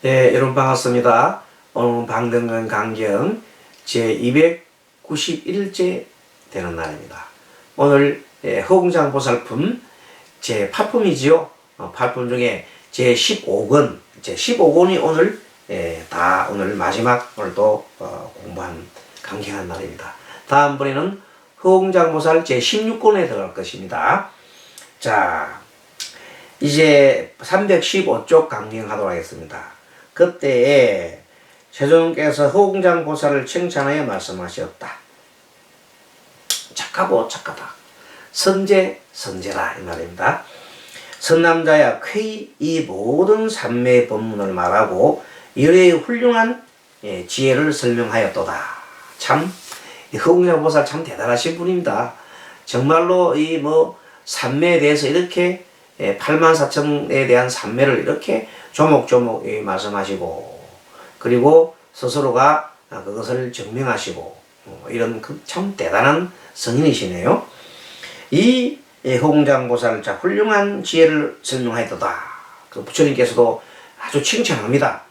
네, 여러분 반갑습니다. 오늘은 방등간 강경 제291일째 되는 날입니다. 오늘 허공장 보살품 제8품이지요. 8품 중에 제15권이 오늘 다 오늘 마지막 오늘도 공부한 강경한 날입니다. 다음번에는 허공장 보살 제16권에 들어갈 것입니다. 자, 이제 315쪽 강경하도록 하겠습니다. 그때에 세존께서 허공장 보살을 칭찬하여 말씀하셨다. 착하고 착하다. 선제 선제라 이 말입니다. 선남자야 쾌히 이 모든 삼매의 법문을 말하고 열의 훌륭한 지혜를 설명하였도다. 참 허공장 보살 참 대단하신 분입니다. 정말로 이 삼매에 대해서 이렇게 84,000에 대한 삼매를 이렇게 조목조목 말씀하시고, 그리고 스스로가 그것을 증명하시고, 이런 참 대단한 성인이시네요. 이 허공장보살 자 훌륭한 지혜를 설명하였도다. 그 부처님께서도 아주 칭찬합니다.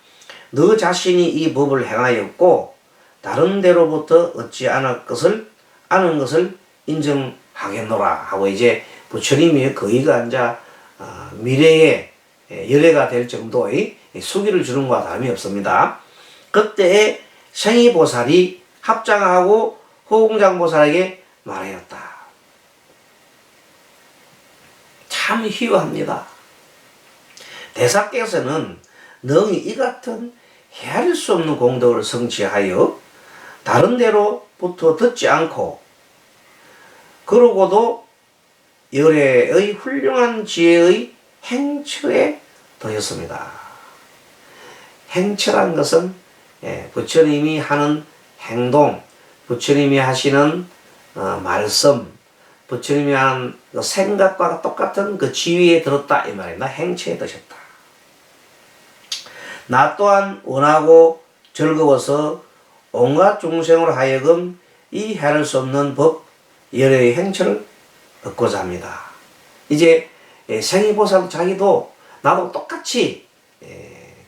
너 자신이 이 법을 행하였고 다른 데로부터 얻지 않은 것을 인정하겠노라 하고 이제 부처님이 거의가 앉아 미래의 열애가 될 정도의 수기를 주는 것과 다름이 없습니다. 그때에 생이보살이 합장하고 허공장보살에게 말하였다. 참 희유합니다. 대사께서는 능히 이 같은 헤아릴 수 없는 공덕을 성취하여 다른 데로부터 듣지 않고 그러고도 열애의 훌륭한 지혜의 행처에 더했습니다. 행처란 것은 부처님이 하는 행동, 부처님이 하시는 말씀, 부처님이 하는 그 생각과 똑같은 그 지위에 들었다 이 말입니다. 행처에 드셨다. 나 또한 원하고 즐거워서 온갖 중생으로 하여금 이 헤아릴 수 없는 법, 열애의 행처를 얻고자 합니다. 이제 생이보살 자기도 나도 똑같이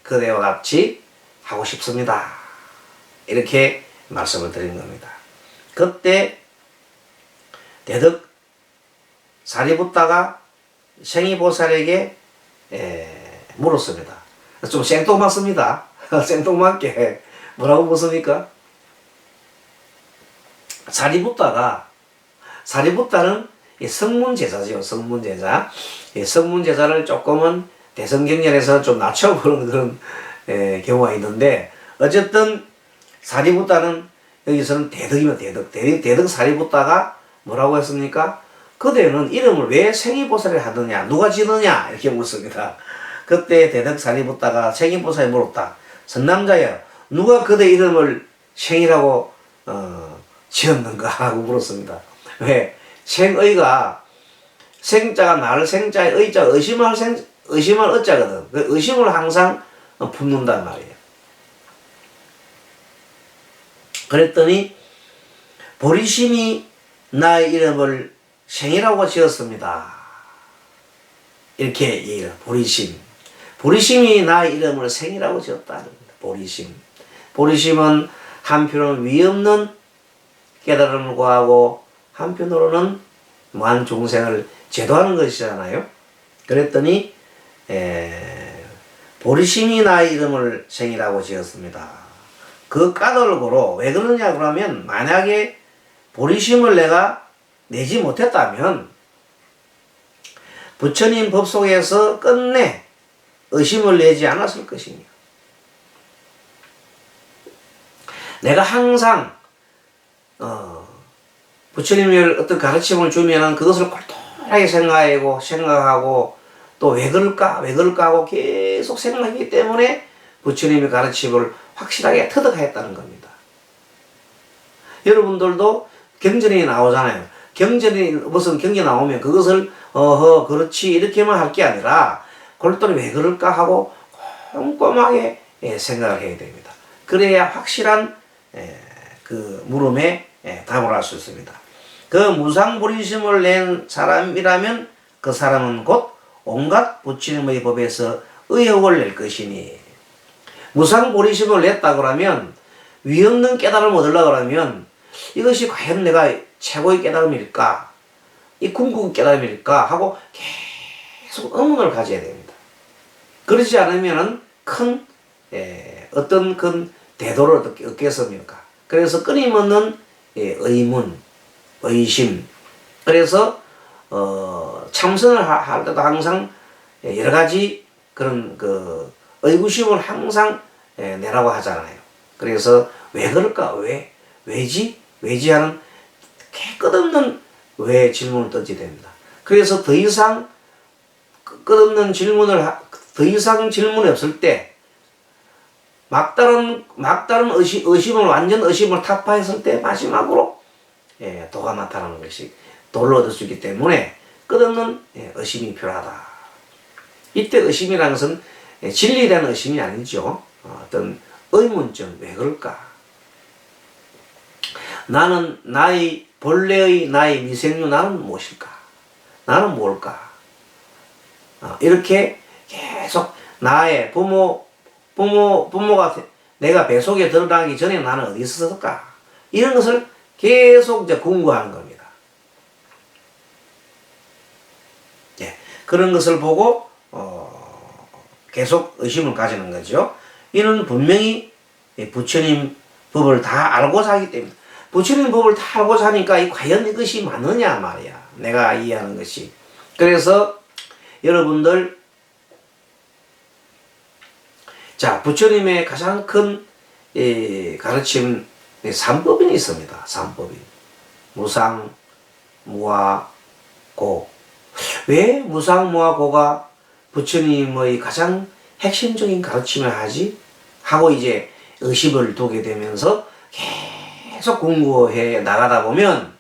그대와 같이 하고 싶습니다. 이렇게 말씀을 드린 겁니다. 그때 대덕 사리붓다가 생이보살에게 물었습니다. 좀 생뚱맞습니다. 생뚱맞게 뭐라고 묻습니까? 사리붓다는 성문제자죠. 성문제자. 성문제자를 조금은 대성경전에서 좀 낮춰보는 그런 경우가 있는데, 어쨌든 사리붓다는 여기서는 대덕이면 대덕 사리붓다가 뭐라고 했습니까? 그대는 이름을 왜 생이보살을 하느냐, 누가 지느냐 이렇게 묻습니다. 그때 대덕 사리붓다가 생이보살이 물었다. 선남자여, 누가 그대 이름을 생이라고 지었는가 하고 물었습니다. 왜? 생의가 생자가 나를 생자에 의자가 의심할 의자거든. 그 의심을 항상 품는단 말이에요. 그랬더니 보리심이 나의 이름을 생이라고 지었습니다. 이렇게 얘기해요. 보리심이 나의 이름을 생이라고 지었다는 겁니다. 보리심은 한편으로는 위없는 깨달음을 구하고 한편으로는 무한 중생을 제도하는 것이잖아요. 그랬더니 보리심이 나의 이름을 생이라고 지었습니다. 그 까닭으로 왜 그러냐 그러면, 만약에 보리심을 내가 내지 못했다면 부처님 법 속에서 끝내 의심을 내지 않았을 것이며, 내가 항상 부처님이 어떤 가르침을 주면은 그것을 꼴똘하게 생각하고 또 왜 그럴까 하고 계속 생각하기 때문에 부처님의 가르침을 확실하게 터득하였다는 겁니다. 여러분들도 경전이 나오잖아요. 무슨 경전 나오면 그것을 그렇지 이렇게만 할 게 아니라 골똘히 왜 그럴까 하고 꼼꼼하게 생각을 해야 됩니다. 그래야 확실한 그 물음에 답을 할 수 있습니다. 그 무상불인심을 낸 사람이라면 그 사람은 곧 온갖 부처님의 법에서 의혹을 낼 것이니, 무상보리심을 냈다 그러면 위없는 깨달음을 얻으려고 그러면 이것이 과연 내가 최고의 깨달음일까? 이 궁극의 깨달음일까? 하고 계속 의문을 가져야 됩니다. 그러지 않으면 큰 어떤 큰 대도를 얻겠습니까? 그래서 끊임없는 의문, 의심. 그래서 참선을 할 때도 항상 여러 가지 그런 그 의구심을 항상 내라고 하잖아요. 그래서 왜 그럴까? 왜지? 왜지? 하는 끝없는 왜 질문을 던지게 됩니다. 그래서 더 이상 끝없는 질문을 더 이상 질문이 없을 때 막다른 의심을 완전 의심을 타파했을 때 마지막으로 도가 나타나는 것이 도를 얻을 수 있기 때문에 끝없는 의심이 필요하다. 이때 의심이라는 것은 진리에 대한 의심이 아니죠. 어떤 의문점, 왜 그럴까? 나는 본래의 나의 미생류 나는 무엇일까? 나는 뭘까? 이렇게 계속 나의 부모가 내가 뱃속에 들어가기 전에 나는 어디 있었을까? 이런 것을 계속 이제 궁구하는 겁니다. 그런 것을 보고 계속 의심을 가지는 거죠. 이는 분명히 부처님 법을 다 알고자 하기 때문에 부처님 법을 다 알고자 하니까 과연 이것이 맞느냐 말이야. 내가 이해하는 것이. 그래서 여러분들 자 부처님의 가장 큰 가르침 삼법인이 있습니다. 삼법인. 무상, 무아, 고. 왜 무상, 무아, 고가 부처님의 가장 핵심적인 가르침을 하지? 하고 이제 의심을 두게 되면서 계속 공부해 나가다 보면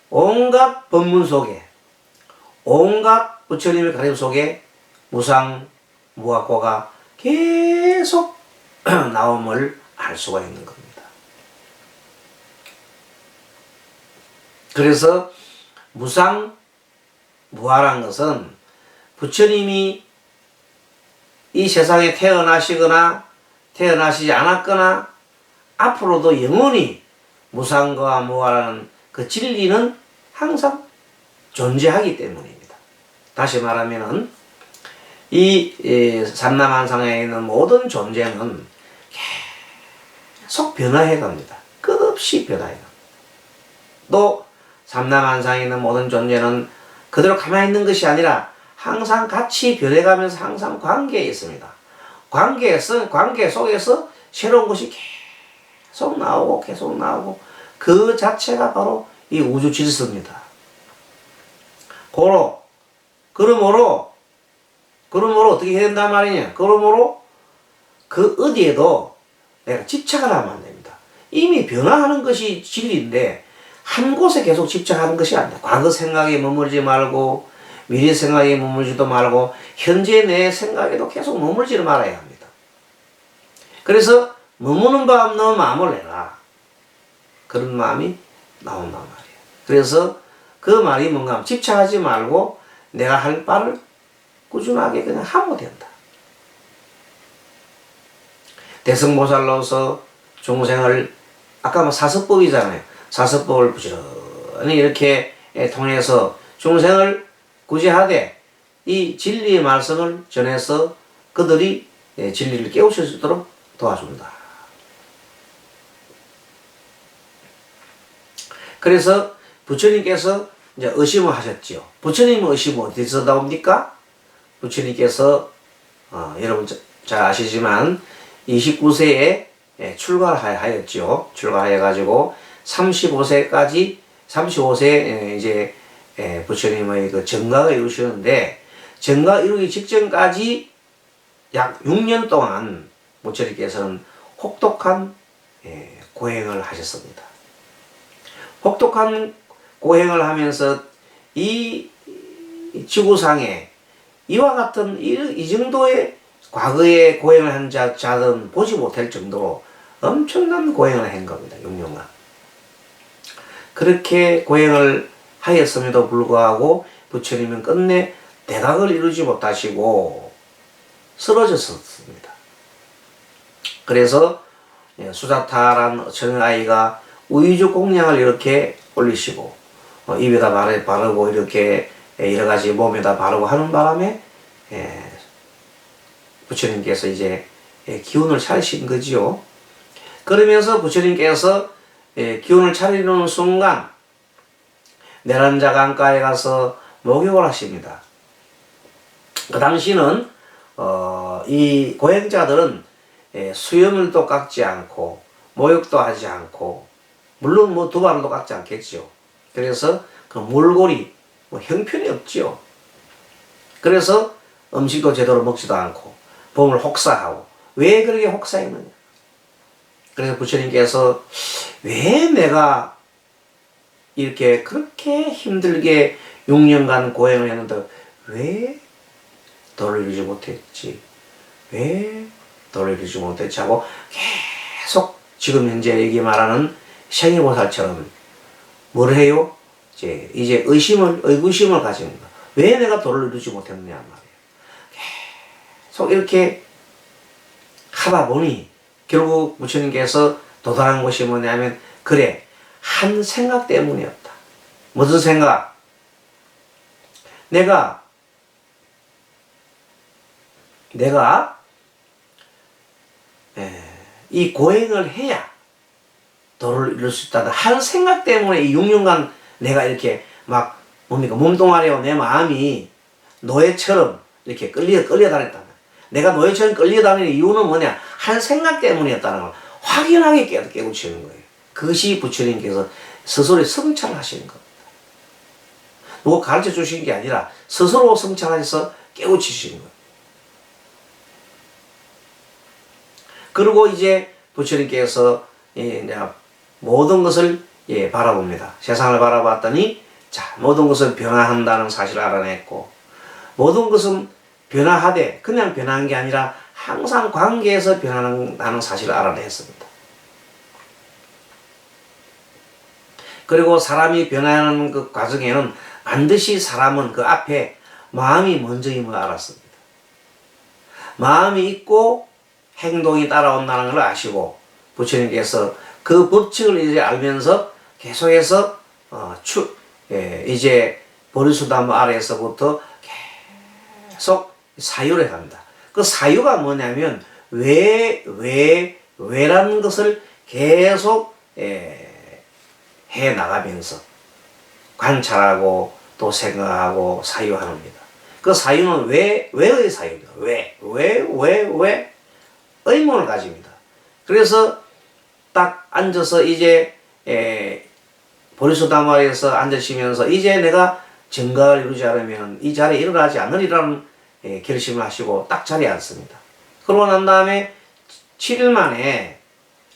온갖 법문 속에 온갖 부처님의 가르침 속에 무상, 무아, 고가 계속 나옴을 알 수가 있는 겁니다. 그래서 무상, 무아란 것은 부처님이 이 세상에 태어나시거나 태어나시지 않았거나 앞으로도 영원히 무상과 무아라는 그 진리는 항상 존재하기 때문입니다. 다시 말하면은 이 삼라만상에 있는 모든 존재는 계속 변화해 갑니다. 끝없이 변화해 갑니다. 또 삼라만상에 있는 모든 존재는 그대로 가만히 있는 것이 아니라 항상 같이 변해가면서 항상 관계에 있습니다. 관계 속에서 새로운 것이 계속 나오고 계속 나오고 그 자체가 바로 이 우주 질서입니다. 그러므로 어떻게 해야 된단 말이냐? 그러므로 그 어디에도 내가 집착을 하면 안 됩니다. 이미 변화하는 것이 진리인데 한 곳에 계속 집착하는 것이 아니다. 과거 생각에 머물지 말고 미래 생각에 머물지도 말고 현재 내 생각에도 계속 머물지를 말아야 합니다. 그래서 머무는 밥 너 마음을 내라. 그런 마음이 나온단 말이에요. 그래서 그 말이 뭔가 하면 집착하지 말고 내가 할 바를 꾸준하게 그냥 하면 된다. 대승보살로서 중생을 아까 뭐 사서법이잖아요. 사서법을 부지런히 이렇게 통해서 중생을 구제하되 이 진리의 말씀을 전해서 그들이 진리를 깨우칠 수 있도록 도와준다. 그래서 부처님께서 이제 의심을 하셨지요. 부처님의 의심은 어디서 나옵니까? 부처님께서 여러분 잘 아시지만 29세에 출가를 하였죠. 출가해가지고 35세에 이제 부처님의 그 정가가 이루시는데 정가 이루기 직전까지 약 6년 동안 부처님께서는 혹독한 고행을 하셨습니다. 혹독한 고행을 하면서 이 지구상에 이와 같은 이 정도의 과거에 고행을 한 자들은 보지 못할 정도로 엄청난 고행을 한 겁니다. 6년간. 그렇게 고행을 하였음에도 불구하고 부처님은 끝내 대각을 이루지 못하시고 쓰러졌습니다. 그래서 수자타란 정아이가 우유주 공양을 이렇게 올리시고 입에다 바르고 이렇게 여러 가지 몸에다 바르고 하는 바람에 부처님께서 이제 기운을 차리신 거지요. 그러면서 부처님께서 기운을 차리는 순간 내란자 강가에 가서 목욕을 하십니다. 그 당시는 이 고행자들은 수염을도 깎지 않고 목욕도 하지 않고 물론 뭐 두발도 깎지 않겠죠. 그래서 그 몰골이 뭐 형편이 없지요. 그래서 음식도 제대로 먹지도 않고 몸을 혹사하고 왜 그렇게 혹사했느냐. 그래서 부처님께서 왜 내가 이렇게 그렇게 힘들게 6년간 고행을 했는데 왜 도를 이루지 못했지? 왜 도를 이루지 못했지? 하고 계속 지금 현재 얘기 말하는 생이보살처럼 뭘 해요? 이제 의구심을 가지는 거야. 왜 내가 도를 이루지 못했느냐 말이에요. 계속 이렇게 하다 보니 결국 부처님께서 도달한 것이 뭐냐면 그래 한 생각 때문이었다. 무슨 생각? 내가 이 고행을 해야 도를 이룰 수 있다는 한 생각 때문에 이 6년간 내가 이렇게 막 뭡니까 몸뚱아리와 내 마음이 노예처럼 이렇게 끌려다녔다. 내가 노예처럼 끌려다니는 이유는 뭐냐? 한 생각 때문이었다는 걸 확연하게 깨우치는 거예요. 그것이 부처님께서 스스로 성찰하시는 겁니다. 누가 가르쳐 주신 게 아니라 스스로 성찰하셔서 깨우치시는 거예요. 그리고 이제 부처님께서 모든 것을 바라봅니다. 세상을 바라봤더니 자 모든 것은 변화한다는 사실을 알아냈고 모든 것은 변화하되 그냥 변한 게 아니라 항상 관계에서 변화한다는 사실을 알아냈습니다. 그리고 사람이 변화하는 그 과정에는 반드시 사람은 그 앞에 마음이 먼저임을 알았습니다. 마음이 있고 행동이 따라온다는 걸 아시고 부처님께서 그 법칙을 이제 알면서 계속해서 이제 보리수나무 아래에서부터 계속 사유를 합니다. 그 사유가 뭐냐면 왜라는 것을 계속 해 나가면서 관찰하고 또 생각하고 사유합니다. 그 사유는 왜의 사유입니다. 왜 의문을 가집니다. 그래서 딱 앉아서 이제 보리수나무 아래에서 앉으시면서 이제 내가 정각을 이루지 않으면 이 자리에 일어나지 않으리라는 결심을 하시고 딱 자리에 앉습니다. 그러고 난 다음에 7일 만에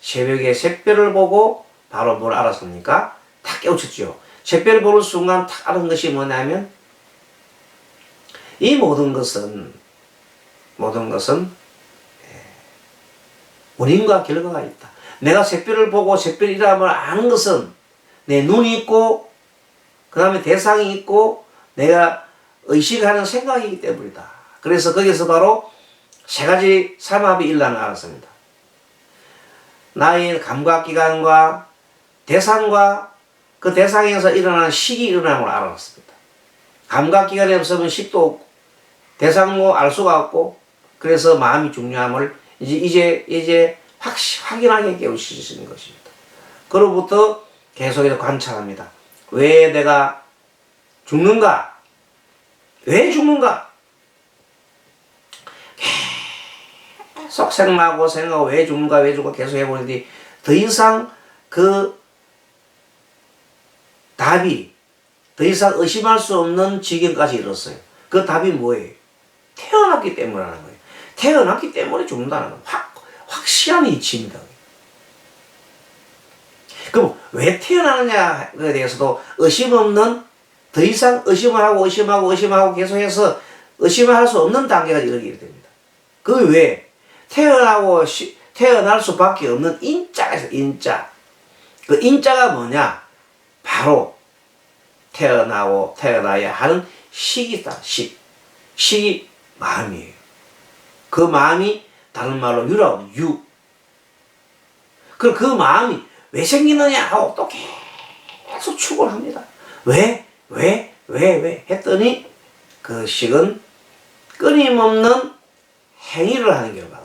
새벽에 샛별을 보고 바로 뭘 알았습니까? 다 깨우쳤죠. 샛별을 보는 순간 딱 알은 것이 뭐냐면 이 모든 것은 원인과 결과가 있다. 내가 샛별을 보고 샛별이라는 아는 것은 내 눈이 있고 그 다음에 대상이 있고 내가 의식하는 생각이기 때문이다. 그래서 거기서 바로 세 가지 삼합이 일어나는 걸 알았습니다. 나의 감각기관과 대상과 그 대상에서 일어나는 식이 일어나는 걸 알았습니다. 감각기관이 없으면 식도 없고 대상도 알 수가 없고 그래서 마음이 중요함을 이제 확연하게 깨우치시는 것입니다. 그로부터 계속해서 관찰합니다. 왜 내가 죽는가? 왜 죽는가? 계속 생각하고 왜 죽는가 계속 해보는데 더 이상 그 답이 더 이상 의심할 수 없는 지경까지 이뤘어요. 그 답이 뭐예요? 태어났기 때문이라는 거예요. 태어났기 때문에 죽는다는 건 확실한 이치입니다. 그럼 왜 태어나느냐에 대해서도 의심 없는 더 이상 의심을 하고 계속해서 의심을 할 수 없는 단계까지 이르게 됩니다. 그 왜 태어날 수밖에 없는 인자가 있어요. 인자. 그 인자가 뭐냐? 바로 태어나야 하는 식이다. 식이 마음이에요. 그 마음이 다른 말로 유라고 그 마음이 왜 생기느냐 하고 또 계속 추구를 합니다. 왜 했더니 그 식은 끊임없는 행위를 하는 결과다.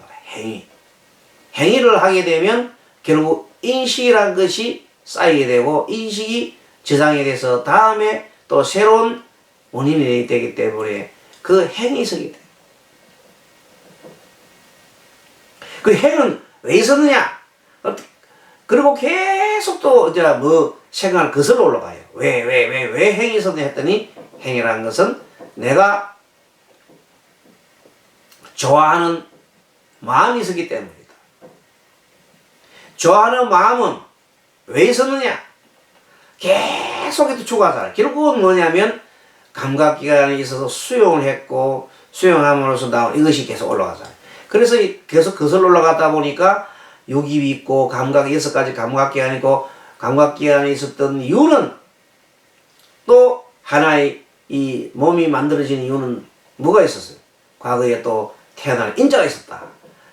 행위를 하게 되면 결국 인식이란 것이 쌓이게 되고 인식이 저장이 돼서 다음에 또 새로운 원인이 되기 때문에 그 행이 있었기 때문에 그 행은 왜 있었느냐? 그리고 계속 또 이제 뭐 생각을 거슬러 올라가요. 왜 행이 있었냐 했더니 행이라는 것은 내가 좋아하는 마음이 있었기 때문이다. 좋아하는 마음은 왜 있었느냐? 계속해서 추구하잖아요. 결국은 뭐냐면 감각기관에 있어서 수용을 했고 수용함으로써 나온 이것이 계속 올라가잖아요. 그래서 계속 거슬러 올라가다 보니까 육입이 있고 감각 6가지 감각기관이 있고 감각기관에 있었던 이유는 또 하나의 이 몸이 만들어진 이유는 뭐가 있었어요? 과거에 또 태어날 인자가 있었다.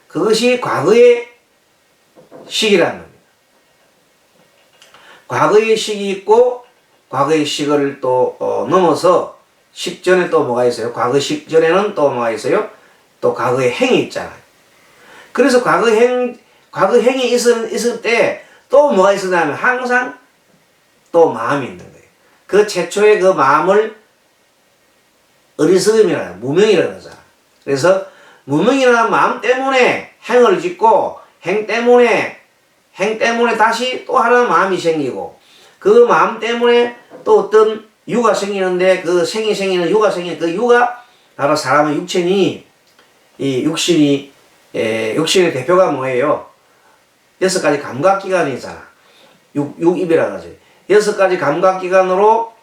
그것이 과거의 식이라는 겁니다. 과거의 식이 있고 과거의 식을 또 넘어서 식 전에 또 뭐가 있어요? 과거 식 전에는 또 뭐가 있어요? 또 과거의 행이 있잖아요. 그래서 과거 행이 있을 때 또 뭐가 있었냐면 항상 또 마음이 있는 거예요. 그 최초의 그 마음을 어리석음이라 무명이라고 하잖아. 그래서 무명이라는 마음 때문에 행을 짓고 행 때문에 다시 또 하나의 마음이 생기고 그 마음 때문에 또 어떤 유가 생기는데 그 생기는 유가 생기는 그 유가 바로 사람의 육체니 이 육신의 대표가 뭐예요? 6가지 감각기관이잖아. 육입이라고 하지. 6가지 감각기관으로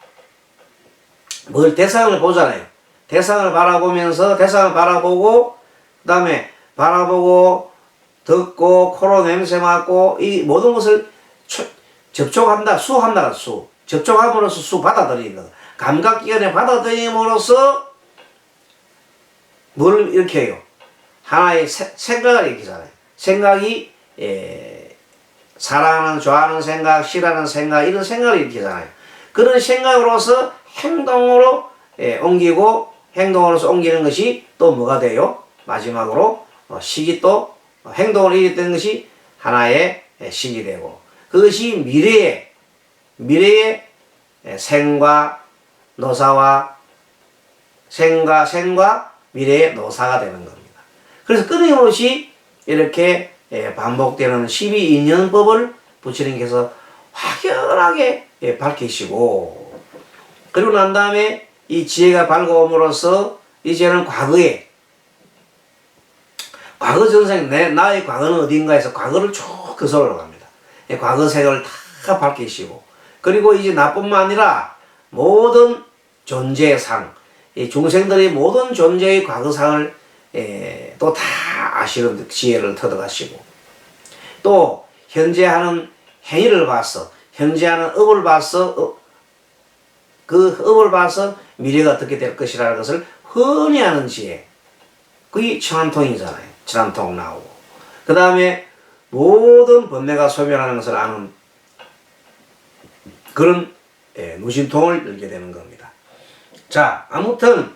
뭘 대상을 보잖아요. 대상을 바라보면서 대상을 바라보고 그 다음에 바라보고 듣고 코로 냄새 맡고 이 모든 것을 접촉한다. 접촉함으로써 수 받아들이는 거. 감각기관에 받아들임으로써 뭘 이렇게 해요? 하나의 생각을 일으키잖아요. 생각이 사랑하는, 좋아하는 생각, 싫어하는 생각, 이런 생각을 일으키잖아요. 그런 생각으로서 행동으로 옮기고, 행동으로서 옮기는 것이 또 뭐가 돼요? 마지막으로 식이 또 행동을 일으키는 것이 하나의 식이 되고, 그것이 미래의 생과 노사와 생과 미래의 노사가 되는 겁니다. 그래서 끊임없이 이렇게 반복되는 12인연법을 부처님께서 확연하게 밝히시고, 그리고 난 다음에 이 지혜가 밝아옴으로써 이제는 과거 전생, 나의 과거는 어딘가에서 과거를 쭉 거슬러 갑니다. 과거 세계를 다 밝히시고, 그리고 이제 나뿐만 아니라 모든 존재의 상, 이 중생들의 모든 존재의 과거상을 또 다 아시는 지혜를 터득하시고, 또 현재 하는 행위를 봐서, 현재 하는 업을 봐서 그 업을 봐서 미래가 어떻게 될 것이라는 것을 흔히 아는 지혜, 그게 청한통이잖아요. 청한통 나오고, 그 다음에 모든 번뇌가 소멸하는 것을 아는 그런 무신통을 열게 되는 겁니다. 자, 아무튼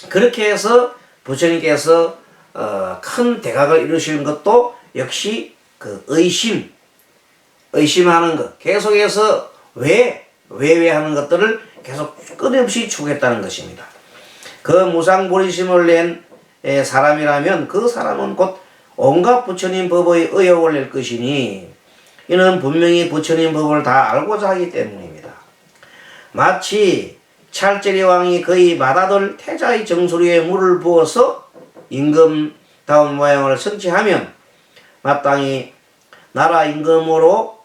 그렇게 해서 부처님께서 큰 대각을 이루시는 것도 역시 그 의심하는 것, 계속해서 왜 하는 것들을 계속 끊임없이 추구했다는 것입니다. 그 무상보리심을 낸 사람이라면 그 사람은 곧 온갖 부처님 법의 의욕을 낼 것이니, 이는 분명히 부처님 법을 다 알고자 하기 때문입니다. 마치 찰제리 왕이 그의 맏아들 태자의 정수리에 물을 부어서 임금다운 모양을 성취하면 마땅히 나라 임금으로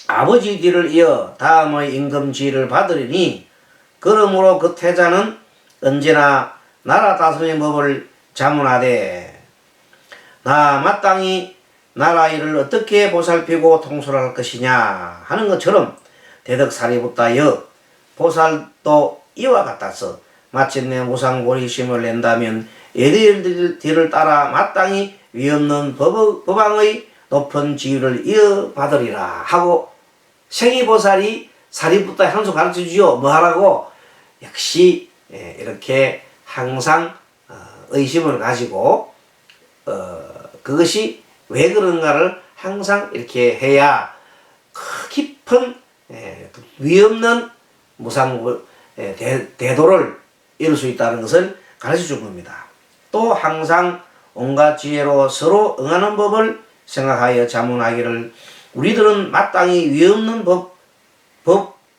아버지 뒤를 이어 다음의 임금지위를 받으리니, 그러므로 그 태자는 언제나 나라 다스리는 법을 자문하되, 나 마땅히 나라 일을 어떻게 보살피고 통솔할 것이냐 하는 것처럼 대덕사리부터여 보살도 이와 같아서 마침내 무상보리심을 낸다면 예리의 뒤를 따라 마땅히 위없는 법왕의 높은 지위를 이어받으리라 하고 생이보살이 사리부터 향수 가르쳐주죠. 뭐 하라고? 역시 이렇게 항상 의심을 가지고 그것이 왜 그런가를 항상 이렇게 해야 깊은 위없는 무상 대도를 이룰 수 있다는 것을 가르쳐 준 겁니다. 또 항상 온갖 지혜로 서로 응하는 법을 생각하여 자문하기를 우리들은 마땅히 위없는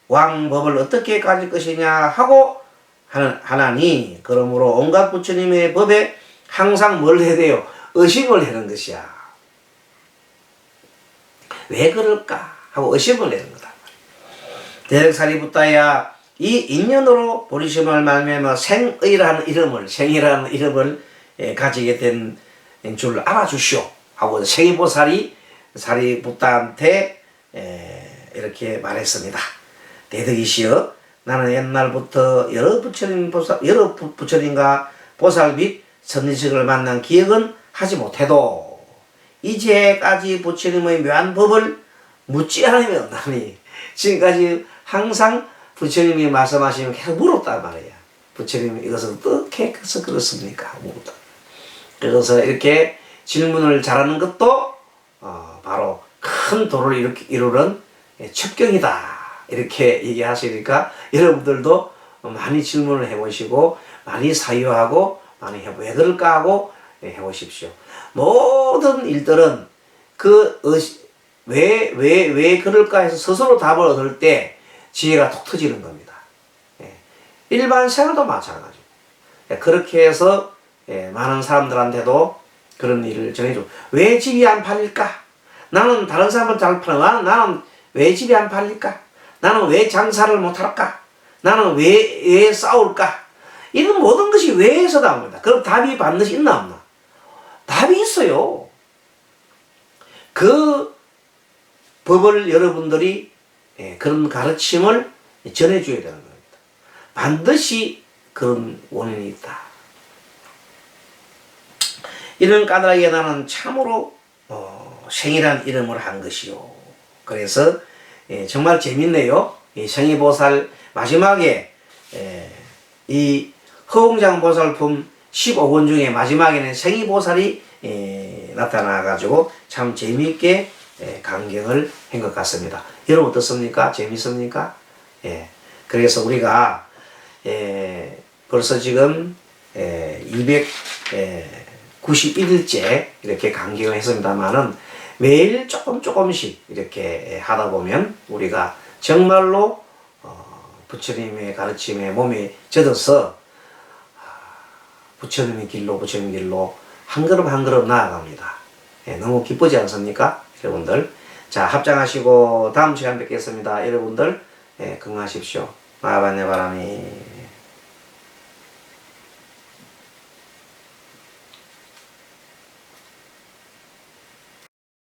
왕법을 어떻게 가질 것이냐 하고 하나니 그러므로 온갖 부처님의 법에 항상 뭘 해야 돼요? 의심을 하는 것이야. 왜 그럴까 하고 의심을 하는 거다. 대력사리부타야 이 인연으로 보리심을 말미암아 생이라는 이름을 가지게 된 줄 알아주시오 하고 생이보살이 사리부타한테 이렇게 말했습니다. 대덕이시여 나는 옛날부터 여러 부처님과 보살 및 선지식을 만난 기억은 하지 못해도 이제까지 부처님의 묘한 법을 묻지 않으면 나니 지금까지 항상 부처님이 말씀하시면 계속 물었단 말이야. 부처님이 이것은 어떻게 해서 그렇습니까? 물었다. 그래서 이렇게 질문을 잘하는 것도 바로 큰 도를 이루는 첩경이다. 이렇게 얘기하시니까 여러분들도 많이 질문을 해보시고 많이 사유하고 많이 왜 그럴까 하고 해보십시오. 모든 일들은 왜 그럴까 해서 스스로 답을 얻을 때 지혜가 톡 터지는 겁니다. 일반 생활도 마찬가지고 그렇게 해서 많은 사람들한테도 그런 일을 전해줘. 왜 집이 안 팔릴까? 나는 다른 사람은 잘 팔아. 나는 왜 집이 안 팔릴까? 나는 왜 장사를 못할까? 나는 왜 싸울까? 이런 모든 것이 왜에서 나옵니다. 그럼 답이 반드시 있나 없나? 답이 있어요. 그 법을 여러분들이 그런 가르침을 전해줘야 되는 겁니다. 반드시 그런 원인이 있다. 이런 까닭에 나는 참으로 생이란 이름을 한 것이요. 그래서 정말 재밌네요. 이 생이보살 마지막에 이 허공장보살품 15권 중에 마지막에는 생이보살이 나타나가지고 참 재미있게 강경을 한 것 같습니다. 여러분 어떻습니까? 재밌습니까? 그래서 우리가 벌써 지금 291일째 이렇게 강경을 했습니다만은 매일 조금씩 이렇게 하다 보면 우리가 정말로 부처님의 가르침에 몸이 젖어서 부처님의 길로 한 걸음 나아갑니다. 너무 기쁘지 않습니까? 여러분들. 자, 합장하시고 다음 시간 뵙겠습니다. 여러분들 건강하십시오. 마하반야바람이